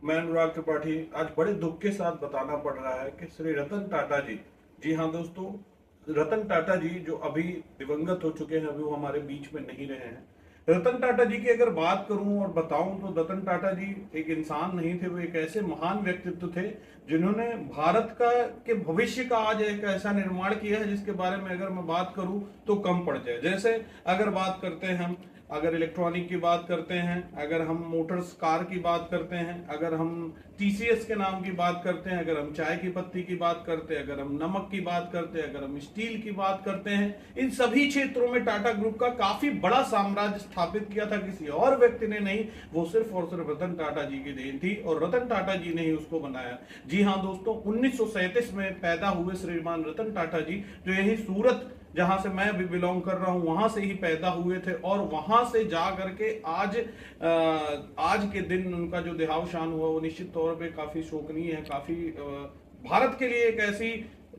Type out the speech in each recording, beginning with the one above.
मैं अनुराग त्रिपाठी। आज बड़े दुख के साथ बताना पड़ रहा है कि श्री रतन टाटा जी, जी हाँ दोस्तों, रतन टाटा जी जो अभी दिवंगत हो चुके हैं, अभी वो हमारे बीच में नहीं रहे हैं। रतन टाटा जी की अगर बात करूं और बताऊं तो रतन टाटा जी एक इंसान नहीं थे, वो एक ऐसे महान व्यक्तित्व थे जिन्होंने भारत का के भविष्य का आज एक ऐसा निर्माण किया है जिसके बारे में अगर मैं बात करूं तो कम पड़ जाए। जैसे अगर बात करते हैं हम, अगर इलेक्ट्रॉनिक की बात करते हैं, अगर हम मोटर्स कार की बात करते हैं, अगर हम टीसीएस के नाम की बात करते हैं, अगर हम चाय की पत्ती की बात करते हैं, अगर हम नमक की बात करते हैं, अगर हम स्टील की बात करते हैं, इन सभी क्षेत्रों में टाटा ग्रुप का काफी बड़ा साम्राज्य स्थापित किया था किसी और व्यक्ति ने नहीं, वो सिर्फ और सिर्फ रतन टाटा जी की देन थी और रतन टाटा जी ने ही उसको बनाया। जी हाँ दोस्तों, 1937 में पैदा हुए श्रीमान रतन टाटा जी, जो यही सूरत जहां से मैं भी बिलोंग कर रहा हूं वहां से ही पैदा हुए थे और वहां से जा करके आज के दिन उनका जो देहावसान हुआ वो निश्चित तौर पे काफी शोकनीय है। काफी भारत के लिए एक ऐसी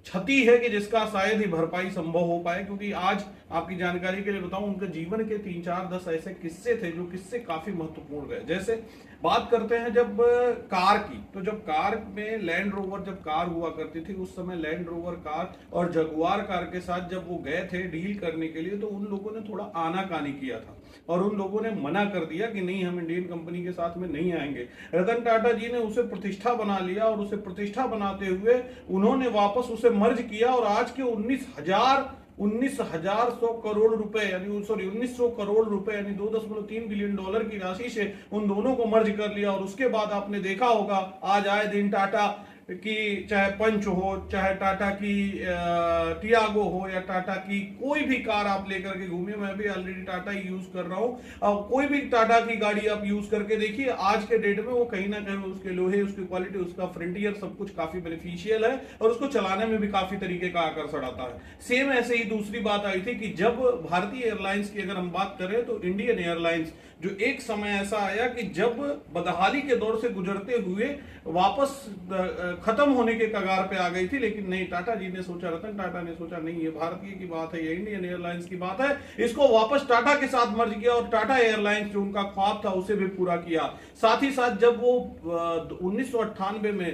क्षति है कि जिसका शायद ही भरपाई संभव हो पाए, क्योंकि आज आपकी जानकारी के लिए बताऊं, उनके जीवन के 3-4-10 ऐसे किस्से थे जो किस्से काफी महत्वपूर्ण रहे। जैसे बात करते हैं जब कार की, तो जब कार में लैंड रोवर जब कार हुआ करती थी उस समय लैंड रोवर कार और जगुआर कार के साथ जब वो गए थे डील करने के लिए, तो उन लोगों ने थोड़ा आनाकानी किया था और उन लोगों ने मना कर दिया कि नहीं, हम इंडियन कंपनी के साथ में नहीं आएंगे। रतन टाटा जी ने उसे प्रतिष्ठा बना लिया और उसे प्रतिष्ठा बनाते हुए उन्होंने वापस उसे मर्ज किया और आज के 19,100 करोड़ रुपए यानी 1900 करोड़ रुपए यानी $2.3 बिलियन की राशि से उन दोनों को मर्ज कर लिया। और उसके बाद आपने देखा होगा आज आए दिन टाटा की, चाहे पंच हो, चाहे टाटा की टियागो हो या टाटा की कोई भी कार आप लेकर के घूमिए, मैं भी ऑलरेडी टाटा ही यूज कर रहा हूं, कोई भी टाटा की गाड़ी आप यूज करके देखिए, आज के डेट में वो कहीं ना कहीं उसके लोहे, उसकी क्वालिटी, उसका फ्रंटियर सब कुछ काफी बेनिफिशियल है और उसको चलाने में भी काफी तरीके का आकर्षण आता है। सेम ऐसे ही दूसरी बात आई थी कि जब भारतीय एयरलाइंस की अगर हम बात करें तो इंडियन एयरलाइंस, जो एक समय ऐसा आया कि जब बदहाली के दौर से गुजरते हुए वापस खत्म होने के कगार पे आ गई थी, लेकिन नहीं, टाटा जी ने सोचा, रतन टाटा ने सोचा नहीं, ये भारतीय की बात है, ये इंडियन एयरलाइंस की बात है, इसको वापस टाटा के साथ मर्ज किया और टाटा एयरलाइंस जो उनका ख्वाब था उसे भी पूरा किया। साथ ही साथ जब वो 1998 में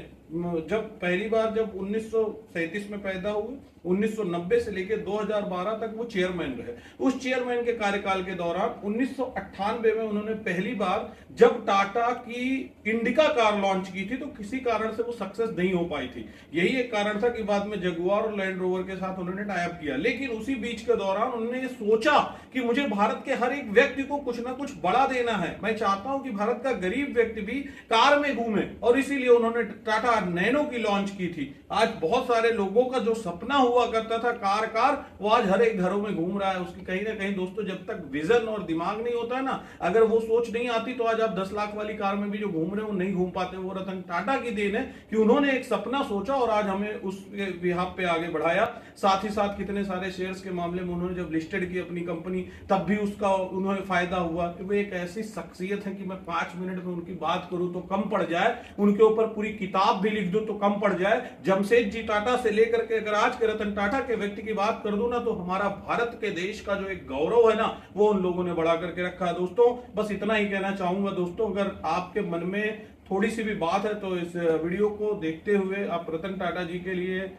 जब पहली बार जब 1937 में पैदा हुए, 1990 से लेकर 2012 तक वो चेयरमैन रहे। उस चेयरमैन के कार्यकाल के दौरान 1998 में उन्होंने पहली बार जब टाटा की इंडिका कार लॉन्च की थी तो किसी कारण से वो सक्सेस नहीं हो पाई थी। यही एक कारण था कि बाद में जगुआर और लैंड रोवर के साथ उन्होंने टाई अप किया, लेकिन उसी बीच के दौरान उन्होंने सोचा कि मुझे भारत के हर एक व्यक्ति को कुछ ना कुछ बड़ा देना है, मैं चाहता हूं कि भारत का गरीब व्यक्ति भी कार में घूमे, और इसीलिए उन्होंने टाटा नैनो की लॉन्च की थी। आज बहुत सारे लोगों का जो सपना हुआ करता था कार, वो आज हर एक घरों में घूम रहा है। उसकी कहीं ना कहीं दोस्तों, जब तक विजन और दिमाग नहीं होता है ना, अगर वो सोच नहीं आती तो आज आप 10 लाख वाली कार में भी जो घूम रहे हैं वो नहीं घूम पाते। वो रतन टाटा की देन है कि उन्होंने एक सपना सोचा और आज हमें उस बिहाफ पे आगे बढ़ाया। साथ ही साथ कितने सारे शेयर्स के मामले में उन्होंने जब लिस्टेड की अपनी कंपनी, तब भी उसका उन्हें फायदा हुआ। वो एक ऐसी शख्सियत है कि मैं 5 मिनट में उनकी बात करूं तो कम पड़ जाए, उनके ऊपर पूरी किताब भी लिख दूं तो कम पड़ जाए। जमशेद जी टाटा से लेकर के अगर आज के रतन टाटा के व्यक्ति की बात कर दूं ना, तो हमारा भारत के देश का जो एक गौरव है ना, वो उन लोगों ने बढ़ा करके रखा है। दोस्तों बस इतना ही कहना चाहूंगा। दोस्तों अगर आपके मन में थोड़ी सी भी बात है तो इस वीडियो को देखते हुए आप रतन टाटा जी के लिए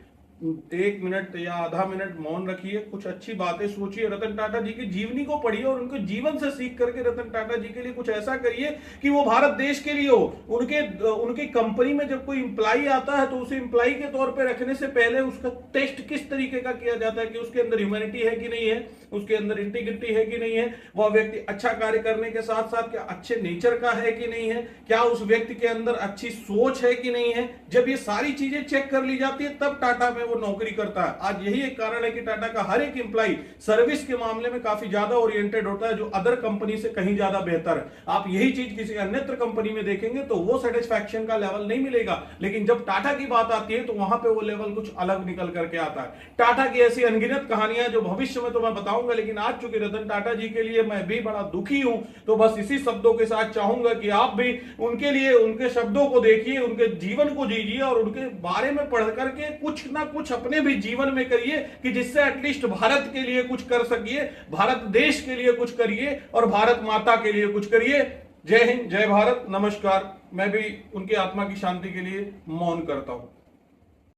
1 मिनट या आधा मिनट मौन रखिए, कुछ अच्छी बातें सोचिए, रतन टाटा जी की जीवनी को पढ़िए और उनके जीवन से सीख करके रतन टाटा जी के लिए कुछ ऐसा करिए कि वो भारत देश के लिए हो। उनकी कंपनी में जब कोई इंप्लाई आता है तो उसे इंप्लाई के तौर पे रखने से पहले उसका टेस्ट किस तरीके का किया जाता है कि उसके अंदर ह्यूमैनिटी है कि नहीं है, उसके अंदर इंटीग्रिटी है कि नहीं है, वह व्यक्ति अच्छा कार्य करने के साथ साथ क्या अच्छे नेचर का है कि नहीं है, क्या उस व्यक्ति के अंदर अच्छी सोच है कि नहीं है। जब ये सारी चीजें चेक कर ली जाती है तब टाटा में नौकरी करता है। आज यही एक कारण है कि टाटा का हर एक एम्प्लॉय सर्विस के मामले में काफी ज्यादा ओरिएंटेड होता है, जो अदर कंपनी से कहीं ज्यादा बेहतर है। आप यही चीज किसी अन्यत्र कंपनी में देखेंगे तो वो सेटिस्फैक्शन का लेवल नहीं मिलेगा, लेकिन जब टाटा की बात आती है तो वहां पे वो लेवल कुछ अलग निकल करके आता है। टाटा की ऐसी अनगिनत कहानियां जो भविष्य में तो मैं बताऊंगा, लेकिन आज चूंकि रतन टाटा जी के लिए मैं भी बड़ा दुखी हूं, तो बस इसी शब्दों के साथ चाहूंगा कि आप भी उनके लिए उनके शब्दों को देखिए, उनके जीवन को जीजिए और उनके बारे में पढ़ करके कुछ ना कुछ अपने भी जीवन में करिए कि जिससे एटलीस्ट भारत के लिए कुछ कर सकिए, भारत देश के लिए कुछ करिए और भारत माता के लिए कुछ करिए। जय हिंद, जय भारत, नमस्कार। मैं भी उनकी आत्मा की शांति के लिए मौन करता हूं।